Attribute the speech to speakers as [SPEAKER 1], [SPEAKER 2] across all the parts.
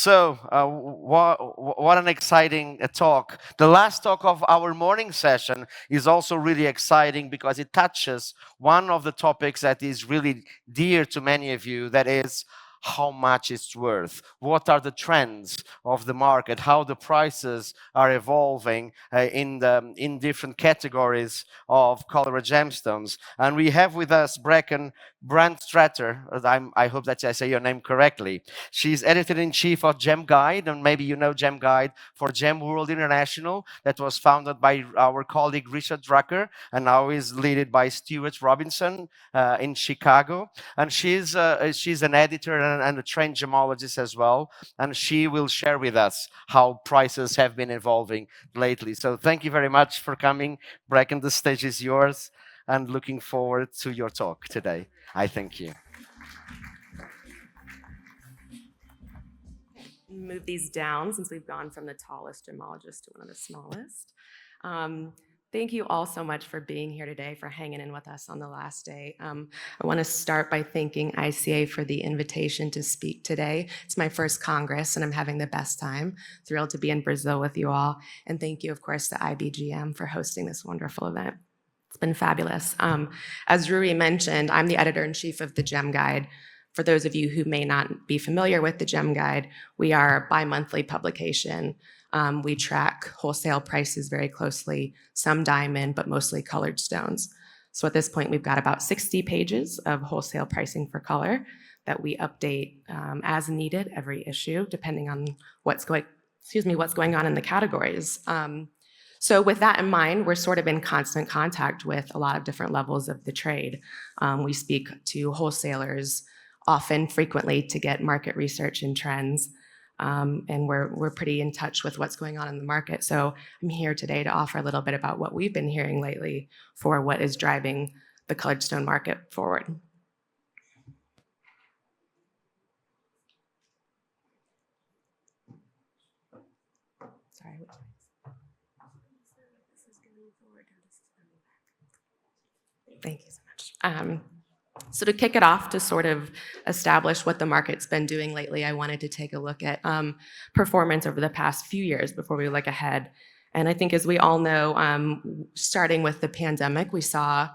[SPEAKER 1] What an exciting talk. The last talk of our morning session is also really exciting because it touches one of the topics that is really dear to many of you, that is how much it's worth. What are the trends of the market? How the prices are evolving in different categories of color gemstones. And we have with us Brecken Brandstratter. I hope that I say your name correctly. She's editor-in-chief of Gem Guide, and maybe you know Gem Guide for Gem World International, that was founded by our colleague Richard Drucker, and now is led by Stuart Robinson in Chicago. And she's an editor and a trained gemologist as well, and she will share with us how prices have been evolving lately. So thank you very much for coming, Brecken. The stage is yours, and looking forward to your talk today. I thank you.
[SPEAKER 2] Move these down since we've gone from the tallest gemologist to one of the smallest. Thank you all so much for being here today, for hanging in with us on the last day. I want to start by thanking ICA for the invitation to speak today. It's my first Congress, and I'm having the best time. Thrilled to be in Brazil with you all. And thank you, of course, to IBGM for hosting this wonderful event. It's been fabulous. As Rui mentioned, I'm the editor-in-chief of the Gem Guide. For those of you who may not be familiar with the Gem Guide, we are a bi-monthly publication. We track wholesale prices very closely, some diamond, but mostly colored stones. So at this point, we've got about 60 pages of wholesale pricing for color that we update as needed every issue, depending on what's going on in the categories. So with that in mind, we're sort of in constant contact with a lot of different levels of the trade. We speak to wholesalers often, frequently, to get market research and trends. And we're pretty in touch with what's going on in the market. So I'm here today to offer a little bit about what we've been hearing lately for what is driving the colored stone market forward. Sorry. Thank you so much. So to kick it off, to sort of establish what the market's been doing lately, I wanted to take a look at performance over the past few years before we look ahead. And I think, as we all know, starting with the pandemic, we saw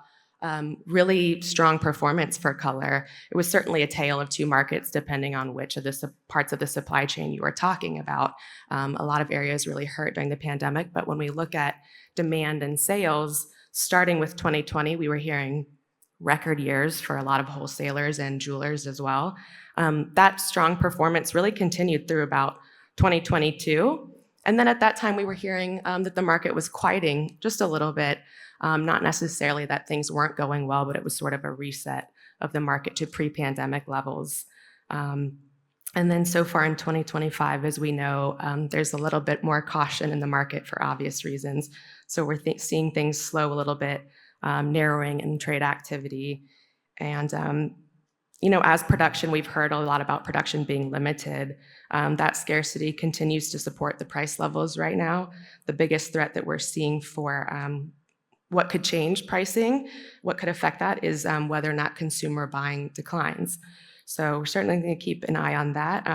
[SPEAKER 2] really strong performance for color. It was certainly a tale of two markets, depending on which of the parts of the supply chain you were talking about. A lot of areas really hurt during the pandemic, but when we look at demand and sales, starting with 2020, we were hearing record years for a lot of wholesalers and jewelers as well. That strong performance really continued through about 2022. And then at that time, we were hearing that the market was quieting just a little bit. Not necessarily that things weren't going well, but it was sort of a reset of the market to pre-pandemic levels. And then so far in 2025, as we know, there's a little bit more caution in the market for obvious reasons. So we're seeing things slow a little bit, narrowing in trade activity. And, as production, we've heard a lot about production being limited. That scarcity continues to support the price levels right now. The biggest threat that we're seeing for what could change pricing, what could affect that, is whether or not consumer buying declines. So we're certainly going to keep an eye on that.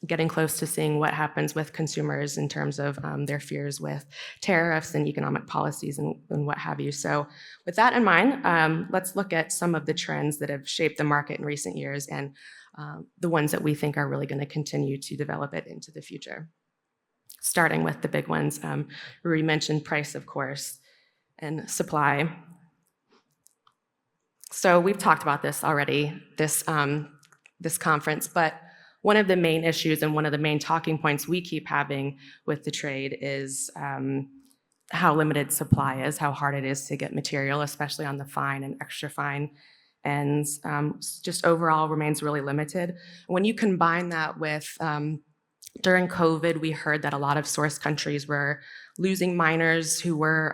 [SPEAKER 2] Getting close to seeing what happens with consumers in terms of their fears with tariffs and economic policies and what have you. So with that in mind, let's look at some of the trends that have shaped the market in recent years and the ones that we think are really going to continue to develop it into the future. Starting with the big ones, Rui mentioned price, of course, and supply. So we've talked about this already, this conference, but one of the main issues and one of the main talking points we keep having with the trade is how limited supply is, how hard it is to get material, especially on the fine and extra fine, and just overall remains really limited. When you combine that with, during COVID, we heard that a lot of source countries were losing miners who were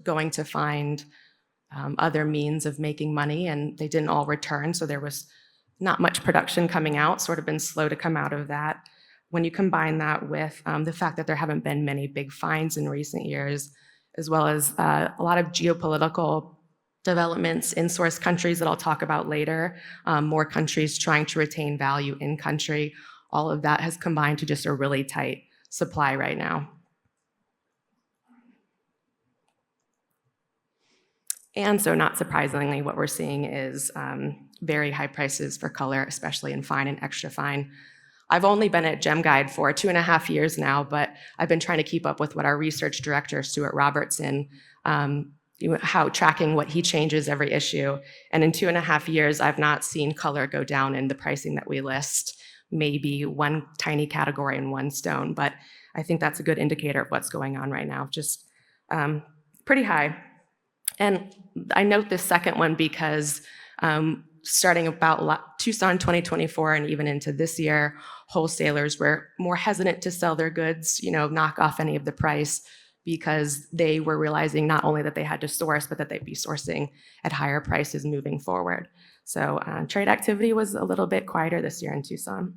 [SPEAKER 2] going to find other means of making money, and they didn't all return, so there was not much production coming out, sort of been slow to come out of that. When you combine that with the fact that there haven't been many big finds in recent years, as well as a lot of geopolitical developments in source countries that I'll talk about later, more countries trying to retain value in country, all of that has combined to just a really tight supply right now. And so not surprisingly, what we're seeing is very high prices for color, especially in fine and extra fine. I've only been at Gem Guide for 2.5 years now, but I've been trying to keep up with what our research director, Stuart Robertson, tracking what he changes every issue. And in 2.5 years, I've not seen color go down in the pricing that we list, maybe one tiny category in one stone, but I think that's a good indicator of what's going on right now, just pretty high. And I note this second one because starting about Tucson 2024 and even into this year, wholesalers were more hesitant to sell their goods, knock off any of the price, because they were realizing not only that they had to source, but that they'd be sourcing at higher prices moving forward. So trade activity was a little bit quieter this year in Tucson.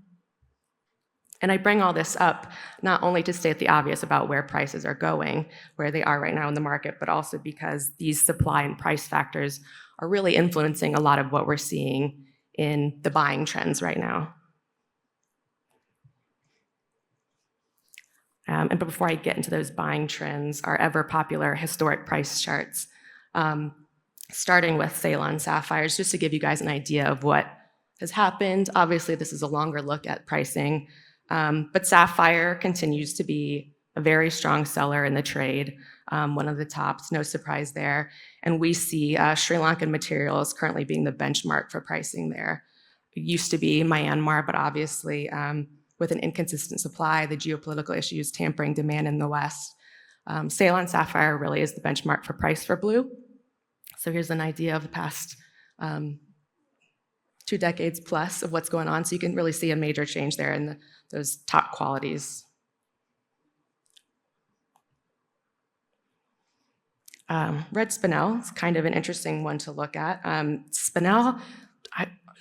[SPEAKER 2] And I bring all this up not only to state the obvious about where prices are going, where they are right now in the market, but also because these supply and price factors are really influencing a lot of what we're seeing in the buying trends right now. But before I get into those buying trends, our ever popular historic price charts, starting with Ceylon sapphires, just to give you guys an idea of what has happened. Obviously, this is a longer look at pricing. But sapphire continues to be a very strong seller in the trade, one of the tops, no surprise there. And we see Sri Lankan materials currently being the benchmark for pricing there. It used to be Myanmar, but obviously with an inconsistent supply, the geopolitical issues tampering demand in the West, Ceylon sapphire really is the benchmark for price for blue. So here's an idea of the past 2 decades plus of what's going on. So you can really see a major change there in those top qualities. Red spinel is kind of an interesting one to look at. Spinel,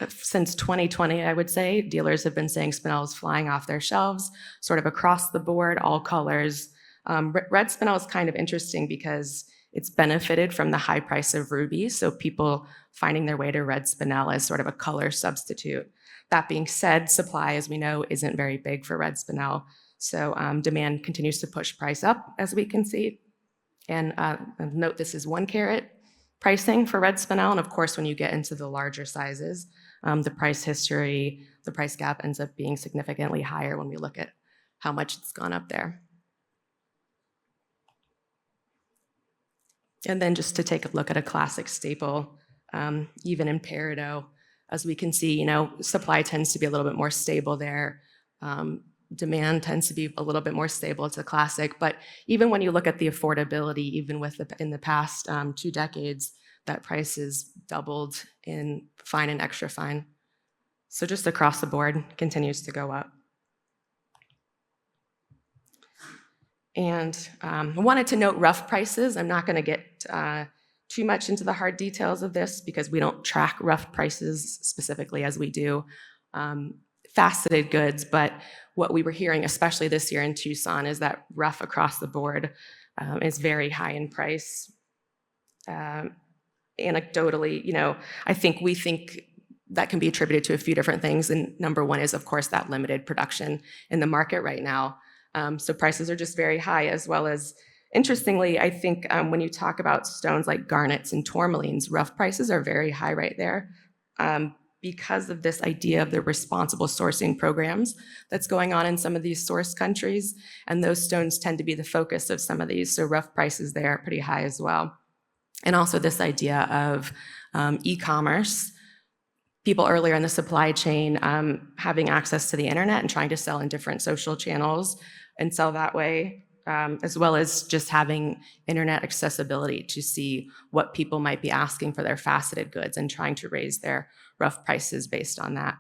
[SPEAKER 2] since 2020, I would say, dealers have been saying spinel is flying off their shelves, sort of across the board, all colors. Red spinel is kind of interesting because it's benefited from the high price of ruby, so people finding their way to red spinel as sort of a color substitute. That being said, supply, as we know, isn't very big for red spinel, so demand continues to push price up, as we can see. And note this is 1 carat pricing for red spinel, and of course, when you get into the larger sizes, the price history, the price gap ends up being significantly higher when we look at how much it's gone up there. And then just to take a look at a classic staple, even in peridot, as we can see, supply tends to be a little bit more stable there. Demand tends to be a little bit more stable. It's a classic, but even when you look at the affordability, even in the past 2 decades, that price has doubled in fine and extra fine. So just across the board, continues to go up. And I wanted to note rough prices. I'm not going to get too much into the hard details of this because we don't track rough prices specifically as we do faceted goods. But what we were hearing, especially this year in Tucson, is that rough across the board is very high in price. Anecdotally, we think that can be attributed to a few different things. And number one is, of course, that limited production in the market right now. So prices are just very high, as well as, interestingly, I think when you talk about stones like garnets and tourmalines, rough prices are very high right there because of this idea of the responsible sourcing programs that's going on in some of these source countries. And those stones tend to be the focus of some of these. So rough prices there are pretty high as well. And also this idea of e-commerce, people earlier in the supply chain having access to the internet and trying to sell in different social channels and sell that way, as well as just having internet accessibility to see what people might be asking for their faceted goods and trying to raise their rough prices based on that.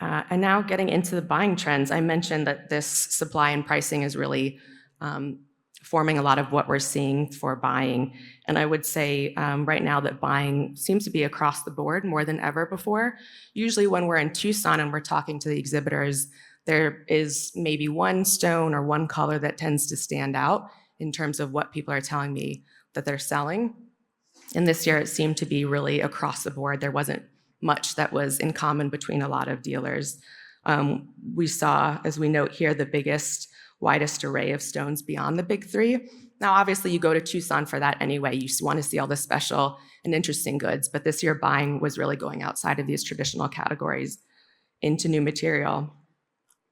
[SPEAKER 2] And now getting into the buying trends, I mentioned that this supply and pricing is really forming a lot of what we're seeing for buying. And I would say right now that buying seems to be across the board more than ever before. Usually when we're in Tucson and we're talking to the exhibitors, there is maybe one stone or one color that tends to stand out in terms of what people are telling me that they're selling. And this year it seemed to be really across the board. There wasn't much that was in common between a lot of dealers. We saw, as we note here, the biggest, widest array of stones beyond the big three. Now, obviously, you go to Tucson for that anyway. You want to see all the special and interesting goods, but this year buying was really going outside of these traditional categories into new material.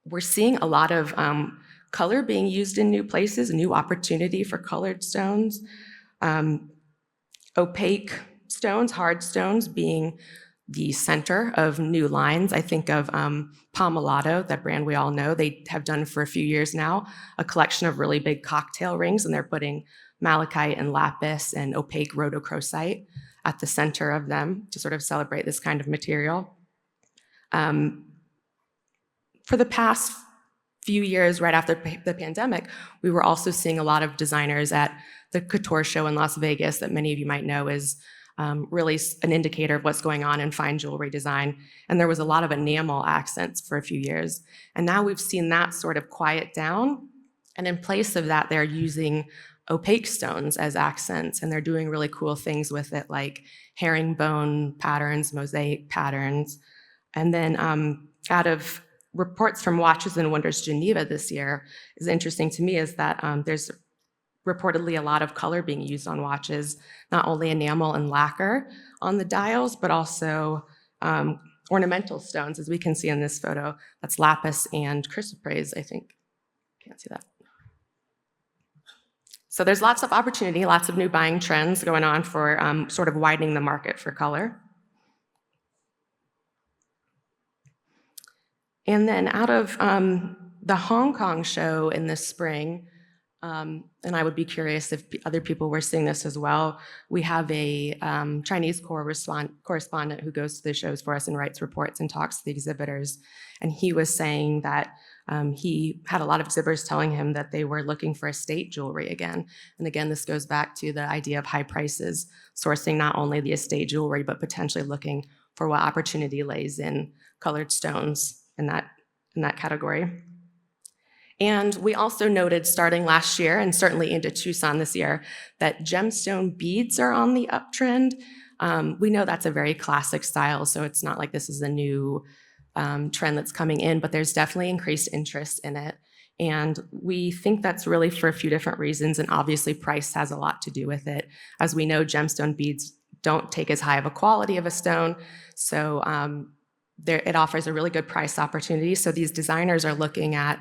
[SPEAKER 2] We're seeing a lot of color being used in new places, a new opportunity for colored stones. Opaque stones, hard stones being the center of new lines. I think of Palmolato, that brand we all know. They have done for a few years now a collection of really big cocktail rings, and they're putting malachite and lapis and opaque rhodochrosite at the center of them to sort of celebrate this kind of material. For the past few years, right after the pandemic, we were also seeing a lot of designers at the Couture show in Las Vegas that many of you might know is really an indicator of what's going on in fine jewelry design. And there was a lot of enamel accents for a few years. And now we've seen that sort of quiet down. And in place of that, they're using opaque stones as accents, and they're doing really cool things with it, like herringbone patterns, mosaic patterns. And then out of reports from Watches and Wonders Geneva this year, is interesting to me is that there's reportedly a lot of color being used on watches, not only enamel and lacquer on the dials, but also ornamental stones, as we can see in this photo. That's lapis and chrysoprase, I think. Can't see that. So there's lots of opportunity, lots of new buying trends going on for sort of widening the market for color. And then out of the Hong Kong show in the spring, and I would be curious if other people were seeing this as well, we have a Chinese correspondent who goes to the shows for us and writes reports and talks to the exhibitors. And he was saying that he had a lot of exhibitors telling him that they were looking for estate jewelry again. And again, this goes back to the idea of high prices, sourcing not only the estate jewelry, but potentially looking for what opportunity lays in colored stones in that category. And we also noted starting last year and certainly into Tucson this year that gemstone beads are on the uptrend. We know that's a very classic style, so it's not like this is a new trend that's coming in, but there's definitely increased interest in it. And we think that's really for a few different reasons, and obviously price has a lot to do with it. As we know, gemstone beads don't take as high of a quality of a stone, so it offers a really good price opportunity. So these designers are looking at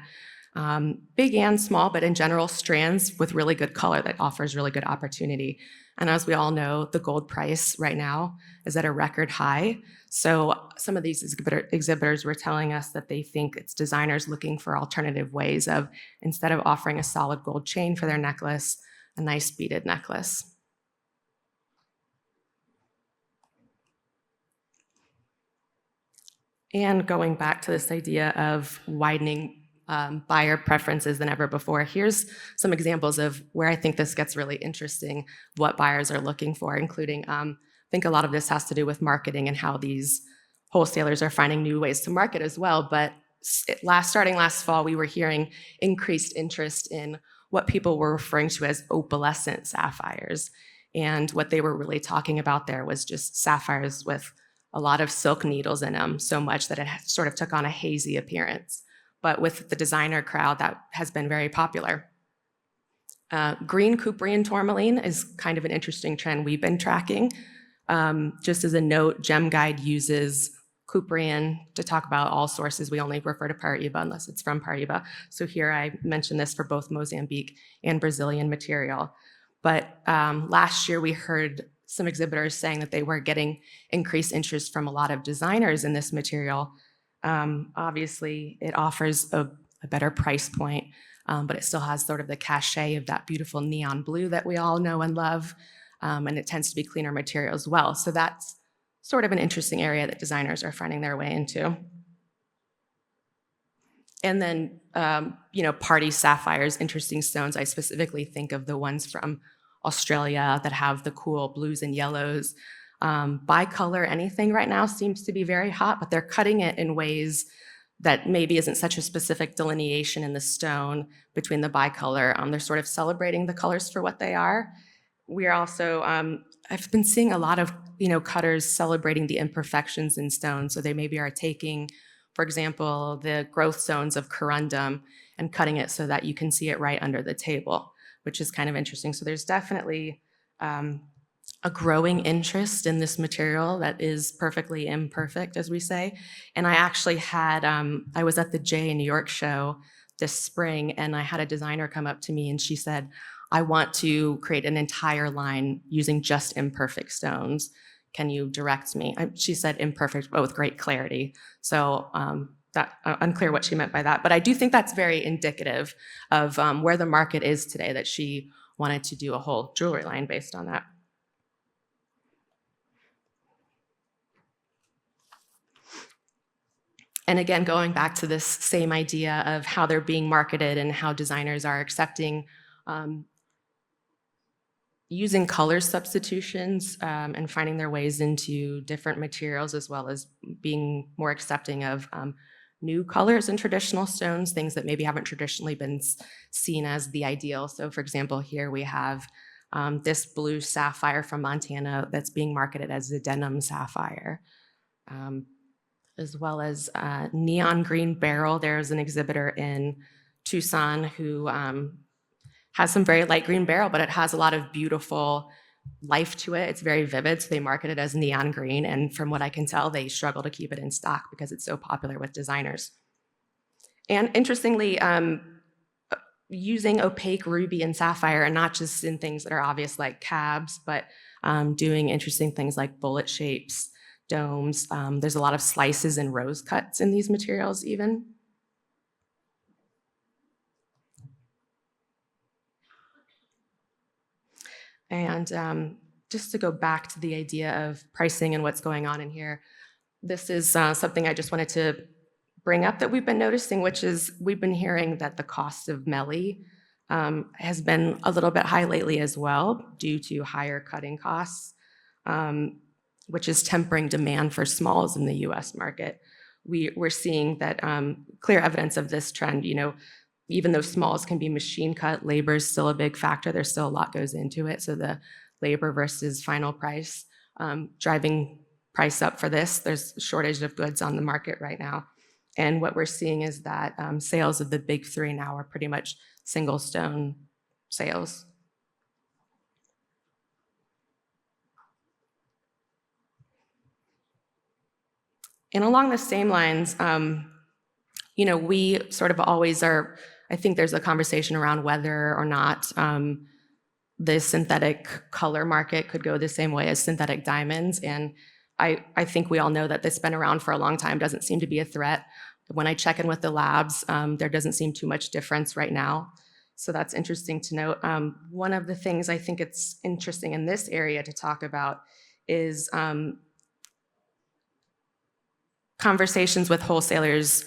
[SPEAKER 2] big and small, but in general, strands with really good color that offers really good opportunity. And as we all know, the gold price right now is at a record high. So some of these exhibitors were telling us that they think it's designers looking for alternative ways of, instead of offering a solid gold chain for their necklace, a nice beaded necklace. And going back to this idea of widening buyer preferences than ever before, here's some examples of where I think this gets really interesting, what buyers are looking for, including, I think a lot of this has to do with marketing and how these wholesalers are finding new ways to market as well. But starting last fall, we were hearing increased interest in what people were referring to as opalescent sapphires. And what they were really talking about there was just sapphires with a lot of silk needles in them, so much that it sort of took on a hazy appearance. But with the designer crowd, that has been very popular. Green Couprian tourmaline is kind of an interesting trend we've been tracking. Just as a note, Gem Guide uses Couprian to talk about all sources. We only refer to Paraíba unless it's from Paraíba. So here I mentioned this for both Mozambique and Brazilian material. But last year we heard some exhibitors saying that they were getting increased interest from a lot of designers in this material. Obviously, it offers a better price point, but it still has sort of the cachet of that beautiful neon blue that we all know and love, and it tends to be cleaner material as well. So that's sort of an interesting area that designers are finding their way into. And then, party sapphires, interesting stones. I specifically think of the ones from Australia that have the cool blues and yellows. Bicolor anything right now seems to be very hot, but they're cutting it in ways that maybe isn't such a specific delineation in the stone between the bicolor. They're sort of celebrating the colors for what they are. We are also I've been seeing a lot of, cutters celebrating the imperfections in stone. So they maybe are taking, for example, the growth zones of corundum and cutting it so that you can see it right under the table, which is kind of interesting. So there's definitely a growing interest in this material that is perfectly imperfect, as we say. And I actually had, I was at the J in New York show this spring, and I had a designer come up to me and she said, I want to create an entire line using just imperfect stones. Can you direct me? She said imperfect, but with great clarity. So that unclear what she meant by that. But I do think that's very indicative of where the market is today, that she wanted to do a whole jewelry line based on that. And again, going back to this same idea of how they're being marketed and how designers are accepting using color substitutions and finding their ways into different materials, as well as being more accepting of new colors in traditional stones, things that maybe haven't traditionally been seen as the ideal. So for example, here we have this blue sapphire from Montana that's being marketed as the denim sapphire. As well as neon green beryl. There's an exhibitor in Tucson who has some very light green beryl, but it has a lot of beautiful life to it. It's very vivid, so they market it as neon green, and from what I can tell, they struggle to keep it in stock because it's so popular with designers. And interestingly, using opaque ruby and sapphire, and not just in things that are obvious like cabs, but doing interesting things like bullet shapes, domes. There's a lot of slices and rose cuts in these materials even. And just to go back to the idea of pricing and what's going on in here, this is something I just wanted to bring up that we've been noticing, which is we've been hearing that the cost of meli has been a little bit high lately as well due to higher cutting costs. Which is tempering demand for smalls in the US market. We're seeing that clear evidence of this trend. Even though smalls can be machine cut, labor is still a big factor. There's still a lot goes into it. So the labor versus final price driving price up for this. There's a shortage of goods on the market right now. And what we're seeing is that sales of the big three now are pretty much single stone sales. And along the same lines, we sort of always are, I think there's a conversation around whether or not the synthetic color market could go the same way as synthetic diamonds. And I think we all know that this has been around for a long time, doesn't seem to be a threat. When I check in with the labs, there doesn't seem too much difference right now. So that's interesting to note. One of the things I think it's interesting in this area to talk about is conversations with wholesalers,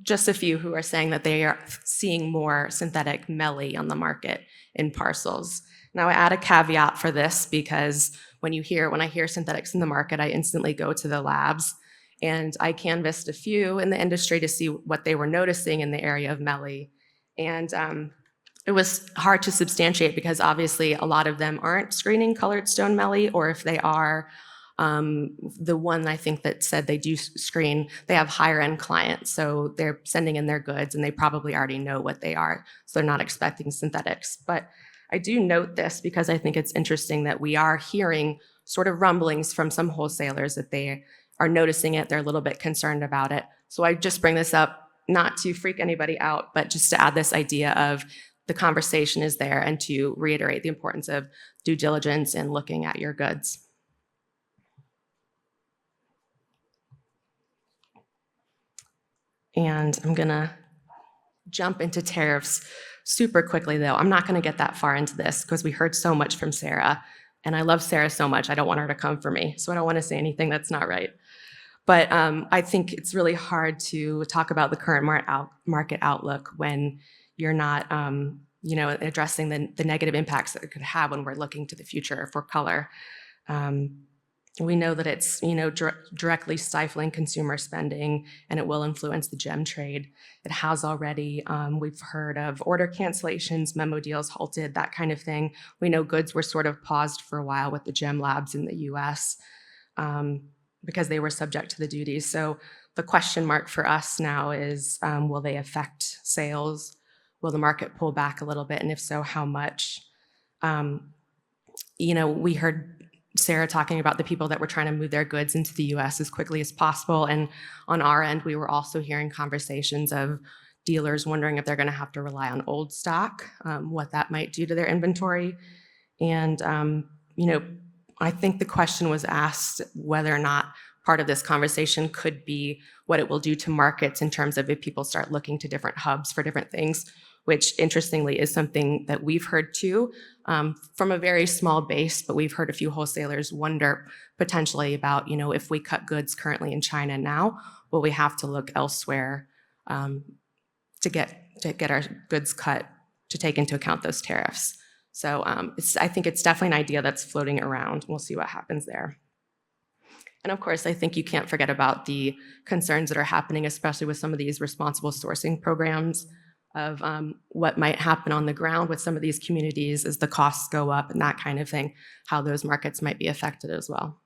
[SPEAKER 2] just a few who are saying that they are seeing more synthetic meli on the market in parcels. Now I add a caveat for this because when I hear synthetics in the market, I instantly go to the labs, and I canvassed a few in the industry to see what they were noticing in the area of meli. And it was hard to substantiate because obviously a lot of them aren't screening colored stone meli, or if they are, the one I think that said they do screen, they have higher end clients. So they're sending in their goods and they probably already know what they are. So they're not expecting synthetics. But I do note this because I think it's interesting that we are hearing sort of rumblings from some wholesalers that they are noticing it. They're a little bit concerned about it. So I just bring this up not to freak anybody out, but just to add this idea of the conversation is there and to reiterate the importance of due diligence and looking at your goods. And I'm gonna jump into tariffs super quickly though. I'm not gonna get that far into this because we heard so much from Sarah, and I love Sarah so much, I don't want her to come for me. So I don't wanna say anything that's not right. But I think it's really hard to talk about the current market outlook when you're not addressing the negative impacts that it could have when we're looking to the future for color. We know that it's, directly stifling consumer spending, and it will influence the gem trade. It has already. We've heard of order cancellations, memo deals halted, that kind of thing. We know goods were sort of paused for a while with the gem labs in the US because they were subject to the duties. So the question mark for us now is, will they affect sales? Will the market pull back a little bit? And if so, how much? We heard Sarah talking about the people that were trying to move their goods into the US as quickly as possible. And on our end, we were also hearing conversations of dealers wondering if they're going to have to rely on old stock, what that might do to their inventory. And, I think the question was asked whether or not part of this conversation could be what it will do to markets in terms of if people start looking to different hubs for different things, which interestingly is something that we've heard too, from a very small base, but we've heard a few wholesalers wonder potentially about, if we cut goods currently in China now, will we have to look elsewhere to get our goods cut to take into account those tariffs. So I think it's definitely an idea that's floating around. We'll see what happens there. And of course, I think you can't forget about the concerns that are happening, especially with some of these responsible sourcing programs, of what might happen on the ground with some of these communities as the costs go up and that kind of thing, how those markets might be affected as well.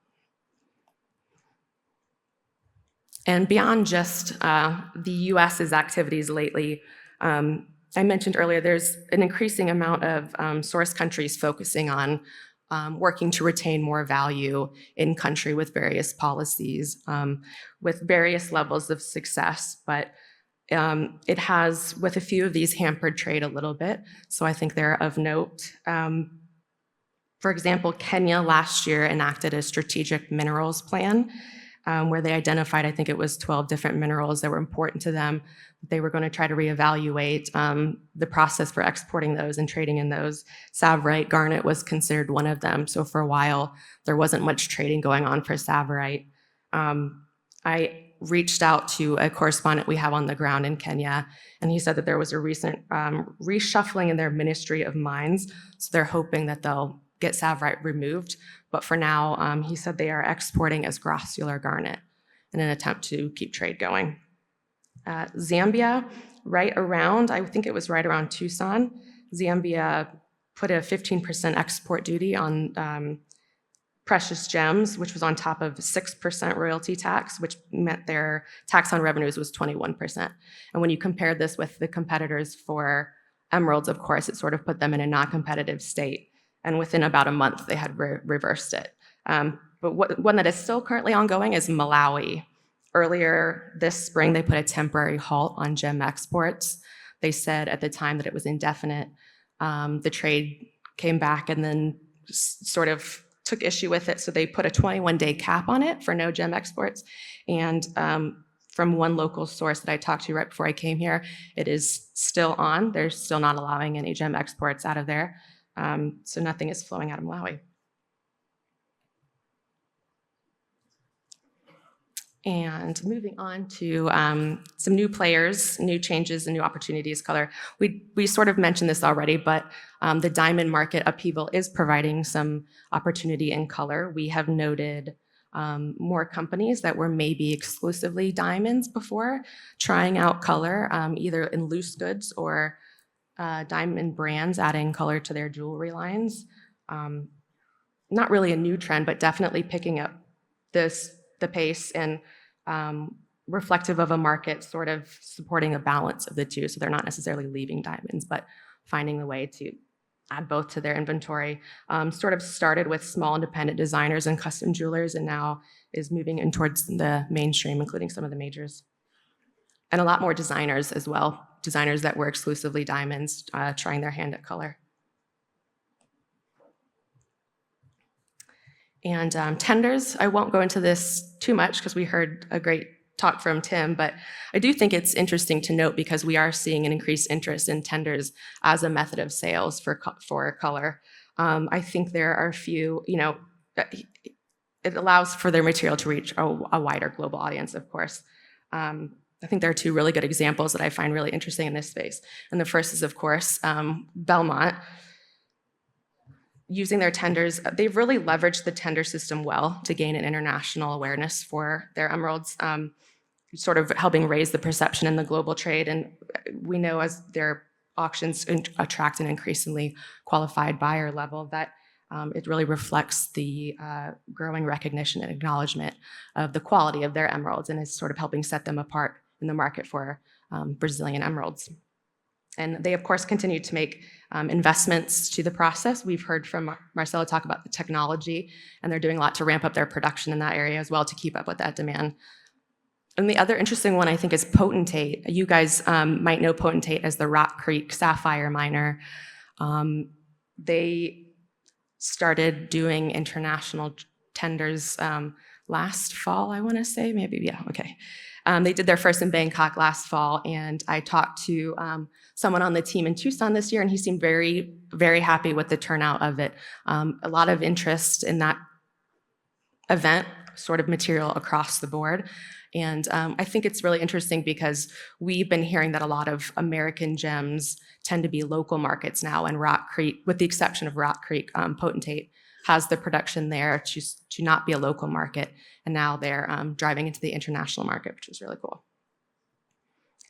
[SPEAKER 2] And beyond just the US's activities lately, I mentioned earlier there's an increasing amount of source countries focusing on working to retain more value in country with various policies, with various levels of success, but it has, with a few of these, hampered trade a little bit. So I think they're of note. For example, Kenya last year enacted a strategic minerals plan where they identified, I think it was 12 different minerals that were important to them. They were going to try to reevaluate the process for exporting those and trading in those. Savorite, garnet was considered one of them. So for a while, there wasn't much trading going on for savorite. I reached out to a correspondent we have on the ground in Kenya, and he said that there was a recent reshuffling in their Ministry of Mines. So they're hoping that they'll get savorite removed. But for now, he said they are exporting as grossular garnet in an attempt to keep trade going. Zambia, I think it was right around Tucson, Zambia put a 15% export duty on precious gems, which was on top of 6% royalty tax, which meant their tax on revenues was 21%. And when you compare this with the competitors for emeralds, of course, it sort of put them in a non-competitive state. And within about a month, they had reversed it. But one that is still currently ongoing is Malawi. Earlier this spring, they put a temporary halt on gem exports. They said at the time that it was indefinite. The trade came back and then sort of took issue with it. So they put a 21-day cap on it for no gem exports. And from one local source that I talked to right before I came here, it is still on. They're still not allowing any gem exports out of there. So nothing is flowing out of Malawi. And moving on to some new players, new changes, and new opportunities. Color. We sort of mentioned this already, but the diamond market upheaval is providing some opportunity in color. We have noted more companies that were maybe exclusively diamonds before, trying out color, either in loose goods or diamond brands adding color to their jewelry lines. Not really a new trend, but definitely picking up the pace and reflective of a market sort of supporting a balance of the two. So they're not necessarily leaving diamonds, but finding a way to add both to their inventory. Sort of started with small independent designers and custom jewelers, and now is moving in towards the mainstream, including some of the majors. And a lot more designers as well, designers that were exclusively diamonds, trying their hand at color. And tenders, I won't go into this too much because we heard a great talk from Tim, but I do think it's interesting to note because we are seeing an increased interest in tenders as a method of sales for color. I think there are a few, it allows for their material to reach a wider global audience, of course. I think there are two really good examples that I find really interesting in this space. And the first is, of course, Belmont. using their tenders, they've really leveraged the tender system well to gain an international awareness for their emeralds, sort of helping raise the perception in the global trade. And we know as their auctions attract an increasingly qualified buyer level that it really reflects the growing recognition and acknowledgement of the quality of their emeralds, and is sort of helping set them apart in the market for Brazilian emeralds. And they, of course, continue to make investments to the process. We've heard from Marcelo talk about the technology, and they're doing a lot to ramp up their production in that area as well to keep up with that demand. And the other interesting one, I think, is Potentate. You guys might know Potentate as the Rock Creek sapphire miner. They started doing international tenders last fall, I want to say, maybe, yeah, okay. They did their first in Bangkok last fall, and I talked to someone on the team in Tucson this year, and he seemed very, very happy with the turnout of it. A lot of interest in that event, sort of material across the board. And I think it's really interesting because we've been hearing that a lot of American gems tend to be local markets now, and Rock Creek, with the exception of Rock Creek, Potentate has the production there to not be a local market, and now they're driving into the international market, which is really cool.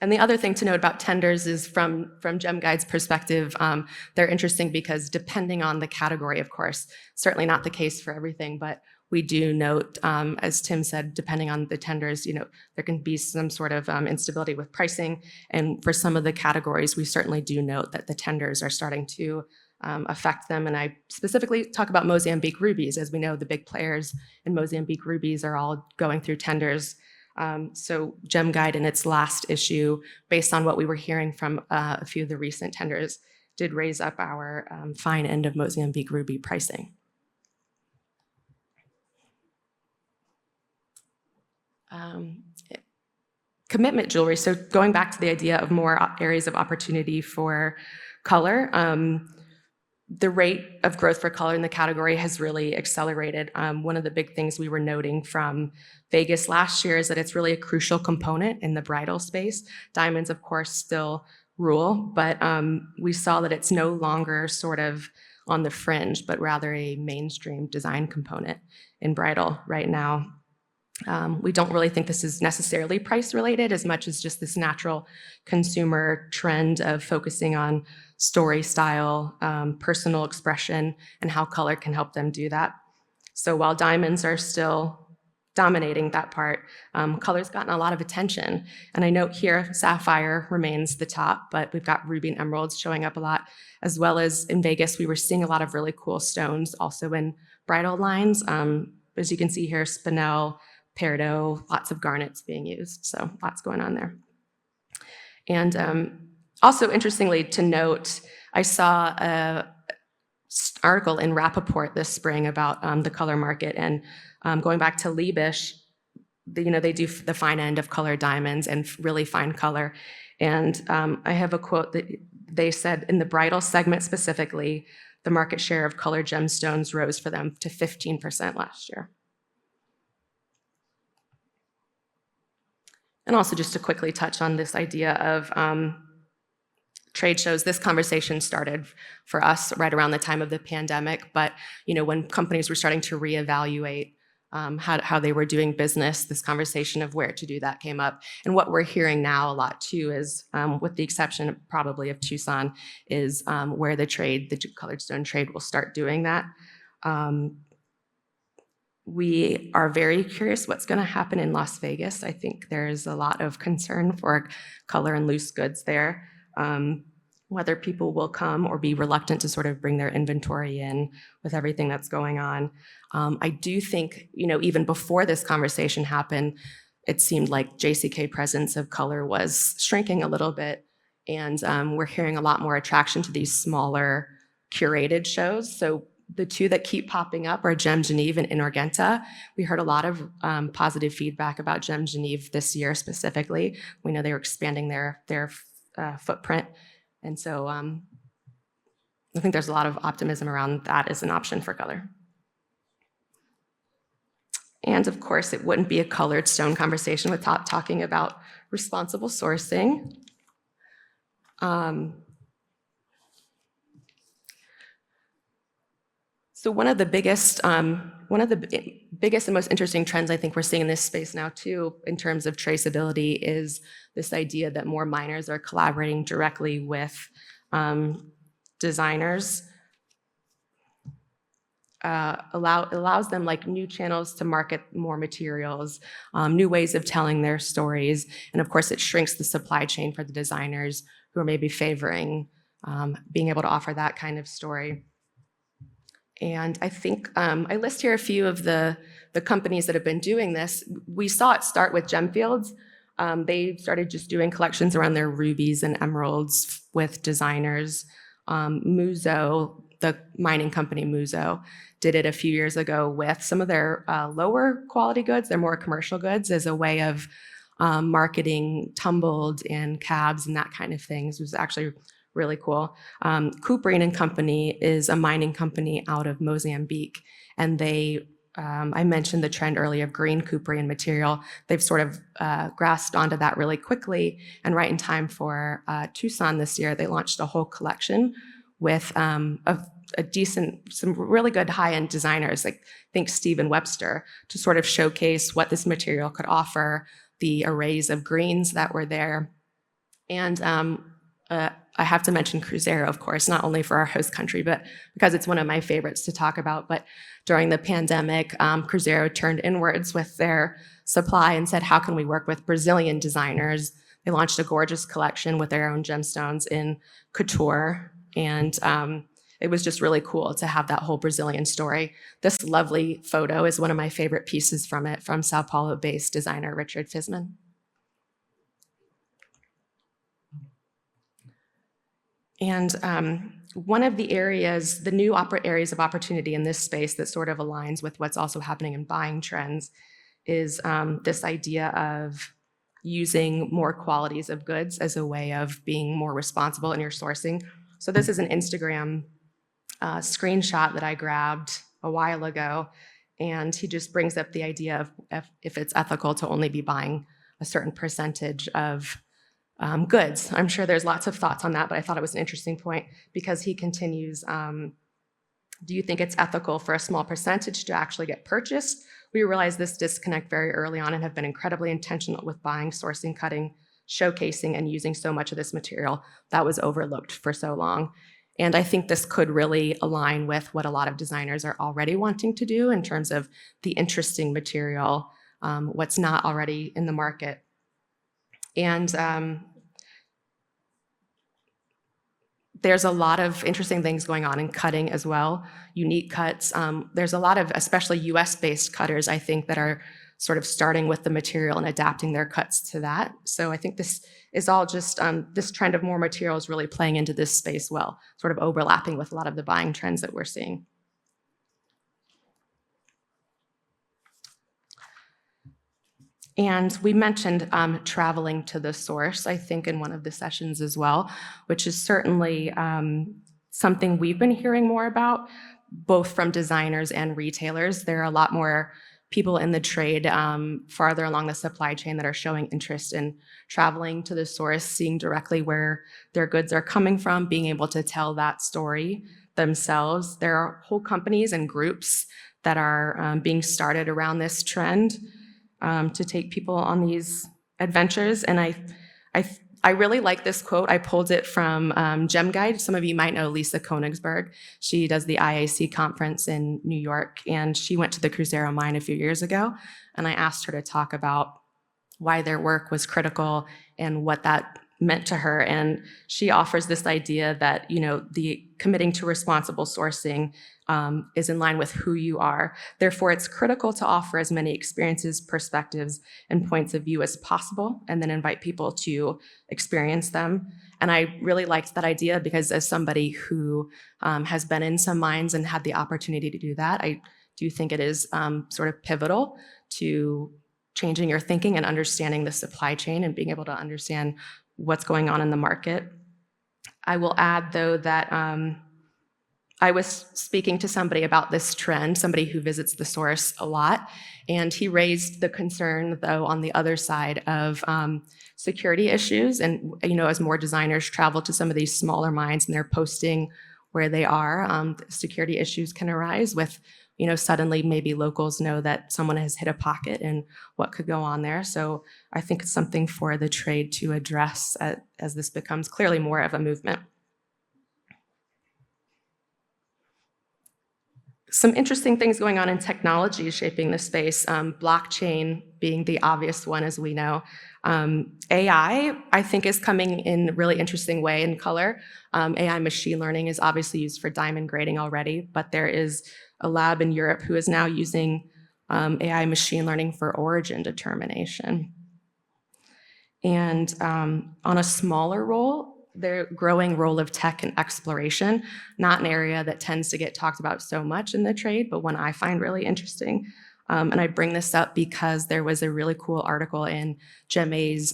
[SPEAKER 2] And the other thing to note about tenders is from Gem Guide's perspective, they're interesting because depending on the category, of course, certainly not the case for everything, but we do note, as Tim said, depending on the tenders, there can be some sort of instability with pricing. And for some of the categories, we certainly do note that the tenders are starting to affect them. And I specifically talk about Mozambique rubies. As we know, the big players in Mozambique rubies are all going through tenders. So Gem Guide in its last issue, based on what we were hearing from a few of the recent tenders, did raise up our fine end of Mozambique ruby pricing. Commitment jewelry. So going back to the idea of more areas of opportunity for color, the rate of growth for color in the category has really accelerated. One of the big things we were noting from Vegas last year is that it's really a crucial component in the bridal space. Diamonds, of course, still rule, but we saw that it's no longer sort of on the fringe, but rather a mainstream design component in bridal right now. We don't really think this is necessarily price related as much as just this natural consumer trend of focusing on story, style, personal expression, and how color can help them do that. So while diamonds are still dominating that part, color's gotten a lot of attention. And I note here, sapphire remains the top, but we've got ruby and emeralds showing up a lot, as well as in Vegas, we were seeing a lot of really cool stones also in bridal lines. As you can see here, spinel, peridot, lots of garnets being used, so lots going on there. And also interestingly to note, I saw an article in Rappaport this spring about the color market, and going back to Liebisch, they do the fine end of colored diamonds and really fine color. And I have a quote that they said, in the bridal segment specifically, the market share of colored gemstones rose for them to 15% last year. And also just to quickly touch on this idea of trade shows, this conversation started for us right around the time of the pandemic, but when companies were starting to reevaluate how they were doing business, this conversation of where to do that came up. And what we're hearing now a lot too is, with the exception probably of Tucson, is where the colored stone trade will start doing that. We are very curious what's going to happen in Las Vegas. I think there's a lot of concern for color and loose goods there. Whether people will come or be reluctant to sort of bring their inventory in with everything that's going on. I do think, even before this conversation happened, it seemed like JCK presence of color was shrinking a little bit. And we're hearing a lot more attraction to these smaller curated shows. So the two that keep popping up are Gem Geneve and Inorgenta. We heard a lot of positive feedback about Gem Geneve this year specifically. We know they were expanding their footprint. And so I think there's a lot of optimism around that as an option for color. And of course, it wouldn't be a colored stone conversation without talking about responsible sourcing. So one of the biggest and most interesting trends I think we're seeing in this space now too, in terms of traceability, is this idea that more miners are collaborating directly with designers. Allows them like new channels to market more materials, new ways of telling their stories, and of course it shrinks the supply chain for the designers who are maybe favoring being able to offer that kind of story. And I think I list here a few of the companies that have been doing this. We saw it start with Gemfields. They started just doing collections around their rubies and emeralds with designers. Muzo, the mining company Muzo, did it a few years ago with some of their lower quality goods, their more commercial goods, as a way of marketing tumbled and cabs and that kind of things. It was actually really cool. Cuprian and Company is a mining company out of Mozambique, and they, I mentioned the trend earlier of green Cuprian material. They've sort of grasped onto that really quickly, and right in time for Tucson this year, they launched a whole collection with some really good high-end designers, like think Stephen Webster, to sort of showcase what this material could offer, the arrays of greens that were there. And I have to mention Cruzeiro, of course, not only for our host country, but because it's one of my favorites to talk about. But during the pandemic, Cruzeiro turned inwards with their supply and said, how can we work with Brazilian designers? They launched a gorgeous collection with their own gemstones in couture. And it was just really cool to have that whole Brazilian story. This lovely photo is one of my favorite pieces from it, from Sao Paulo-based designer Richard Fisman. And one of the areas, the new areas of opportunity in this space that sort of aligns with what's also happening in buying trends is this idea of using more qualities of goods as a way of being more responsible in your sourcing. So this is an Instagram screenshot that I grabbed a while ago, and he just brings up the idea of if it's ethical to only be buying a certain percentage of goods. I'm sure there's lots of thoughts on that, but I thought it was an interesting point because he continues, do you think it's ethical for a small percentage to actually get purchased? We realized this disconnect very early on and have been incredibly intentional with buying, sourcing, cutting, showcasing, and using so much of this material that was overlooked for so long. And I think this could really align with what a lot of designers are already wanting to do in terms of the interesting material, what's not already in the market. And there's a lot of interesting things going on in cutting as well, unique cuts. There's a lot of, especially US-based cutters, I think, that are sort of starting with the material and adapting their cuts to that. So I think this is all just, this trend of more materials really playing into this space well, sort of overlapping with a lot of the buying trends that we're seeing. And we mentioned traveling to the source, I think, in one of the sessions as well, which is certainly something we've been hearing more about, both from designers and retailers. There are a lot more people in the trade farther along the supply chain that are showing interest in traveling to the source, seeing directly where their goods are coming from, being able to tell that story themselves. There are whole companies and groups that are being started around this trend to take people on these adventures. And I really like this quote. I pulled it from Gem Guide. Some of you might know Lisa Konigsberg. She does the IAC conference in New York, and she went to the Cruzeiro mine a few years ago. And I asked her to talk about why their work was critical and what that meant to her. And she offers this idea that, you know, the committing to responsible sourcing is in line with who you are. Therefore, it's critical to offer as many experiences, perspectives, and points of view as possible, and then invite people to experience them. And I really liked that idea because as somebody who has been in some mines and had the opportunity to do that, I do think it is sort of pivotal to changing your thinking and understanding the supply chain and being able to understand what's going on in the market. I will add, though, that I was speaking to somebody about this trend, somebody who visits the source a lot, and he raised the concern, though, on the other side of security issues. And, you know, as more designers travel to some of these smaller mines and they're posting where they are. Security issues can arise with, suddenly maybe locals know that someone has hit a pocket and what could go on there. So I think it's something for the trade to address as this becomes clearly more of a movement. Some interesting things going on in technology shaping the space, blockchain being the obvious one, as we know. AI, I think, is coming in a really interesting way in color. AI machine learning is obviously used for diamond grading already, but there is a lab in Europe who is now using AI machine learning for origin determination. And on a smaller role, the growing role of tech and exploration, not an area that tends to get talked about so much in the trade, but one I find really interesting. And I bring this up because there was a really cool article in GEMA's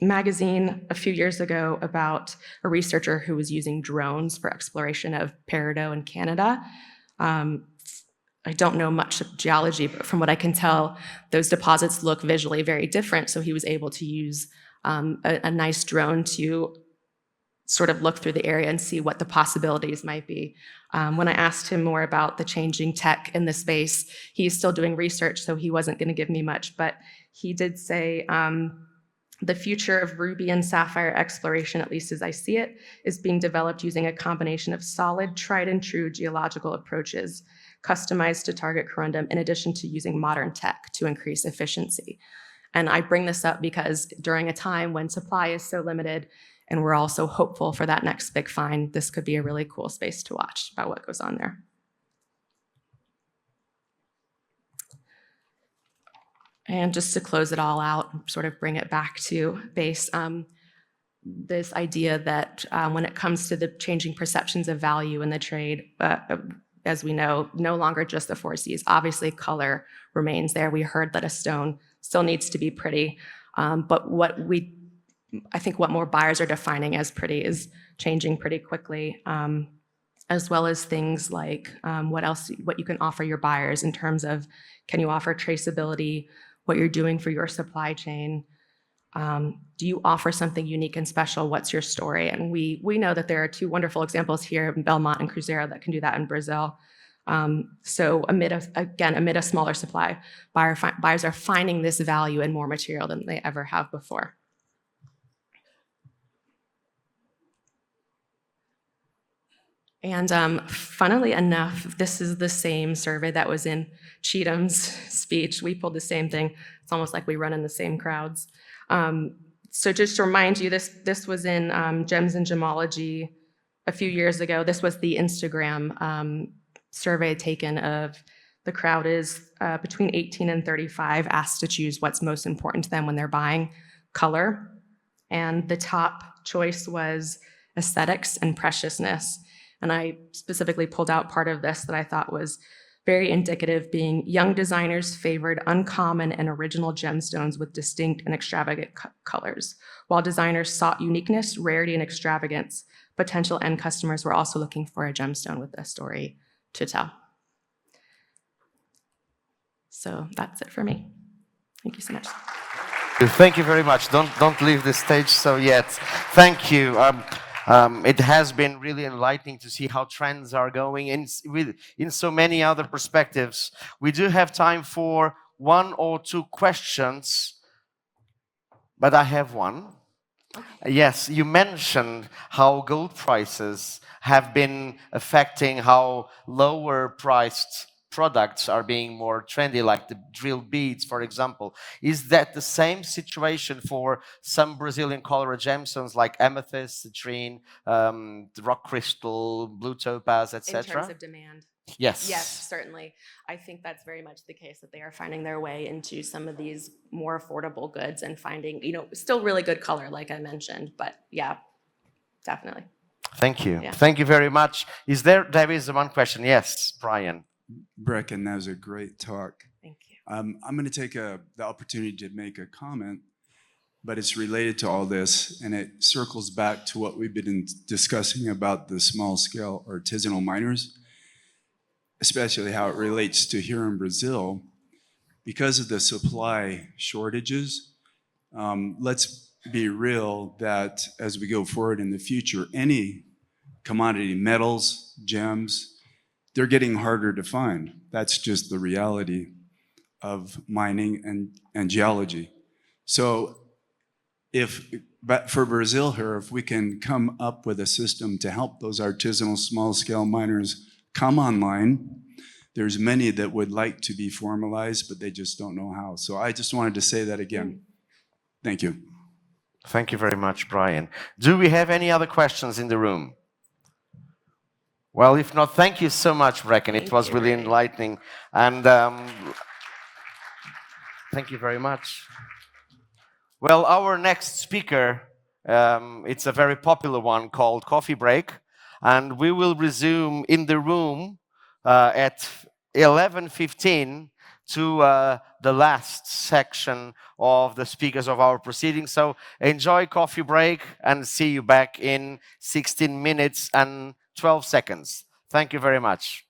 [SPEAKER 2] magazine a few years ago about a researcher who was using drones for exploration of peridot in Canada. I don't know much of geology, but from what I can tell, those deposits look visually very different. So he was able to use a nice drone to sort of look through the area and see what the possibilities might be. When I asked him more about the changing tech in the space, he's still doing research, so he wasn't going to give me much, but he did say the future of ruby and sapphire exploration, at least as I see it, is being developed using a combination of solid, tried and true geological approaches, customized to target corundum, in addition to using modern tech to increase efficiency. And I bring this up because during a time when supply is so limited, and we're also hopeful for that next big find, this could be a really cool space to watch about what goes on there. And just to close it all out, sort of bring it back to base, this idea that when it comes to the changing perceptions of value in the trade, as we know, no longer just the 4 Cs. Obviously, color remains there. We heard that a stone still needs to be pretty, but I think what more buyers are defining as pretty is changing pretty quickly, as well as things like what you can offer your buyers in terms of, can you offer traceability, what you're doing for your supply chain, do you offer something unique and special, what's your story? And we know that there are 2 wonderful examples here in Belmont and Cruzeiro that can do that in Brazil. So amid a smaller supply, buyers are finding this value in more material than they ever have before. And funnily enough, this is the same survey that was in Cheatham's speech. We pulled the same thing. It's almost like we run in the same crowds. So just to remind you, this was in Gems and Gemology a few years ago. This was the Instagram survey taken of the crowd is between 18 and 35, asked to choose what's most important to them when they're buying color. And the top choice was aesthetics and preciousness. And I specifically pulled out part of this that I thought was very indicative, being young designers favored uncommon and original gemstones with distinct and extravagant colors. While designers sought uniqueness, rarity, and extravagance, potential end customers were also looking for a gemstone with a story to tell. So that's it for me. Thank you so much.
[SPEAKER 1] Thank you very much. Don't leave the stage so yet. Thank you. It has been really enlightening to see how trends are going in so many other perspectives. We do have time for 1 or 2 questions, but I have one. Okay. Yes, you mentioned how gold prices have been affecting how lower priced products are being more trendy, like the drilled beads, for example. Is that the same situation for some Brazilian color gemstones like amethyst, citrine, rock crystal, blue topaz, etc.?
[SPEAKER 2] In terms of demand?
[SPEAKER 1] Yes.
[SPEAKER 2] Yes, certainly. I think that's very much the case, that they are finding their way into some of these more affordable goods and finding, still really good color, like I mentioned, but yeah, definitely.
[SPEAKER 1] Thank you. Yeah. Thank you very much. There is one question. Yes, Brian.
[SPEAKER 3] Brecken, that was a great talk.
[SPEAKER 2] Thank you.
[SPEAKER 3] I'm going to take the opportunity to make a comment, but it's related to all this, and it circles back to what we've been discussing about the small-scale artisanal miners, especially how it relates to here in Brazil. Because of the supply shortages, let's be real that as we go forward in the future, any commodity metals, gems, they're getting harder to find. That's just the reality of mining and geology. So but for Brazil here, if we can come up with a system to help those artisanal small-scale miners come online, there's many that would like to be formalized, but they just don't know how. So I just wanted to say that again. Thank you.
[SPEAKER 1] Thank you very much, Brian. Do we have any other questions in the room? Well, if not, thank you so much, Brecken. It was really enlightening. And thank you very much. Well, our next speaker, it's a very popular one called Coffee Break. And we will resume in the room at 11:15 to the last section of the speakers of our proceedings. So enjoy coffee break and see you back in 16 minutes and 12 seconds. Thank you very much.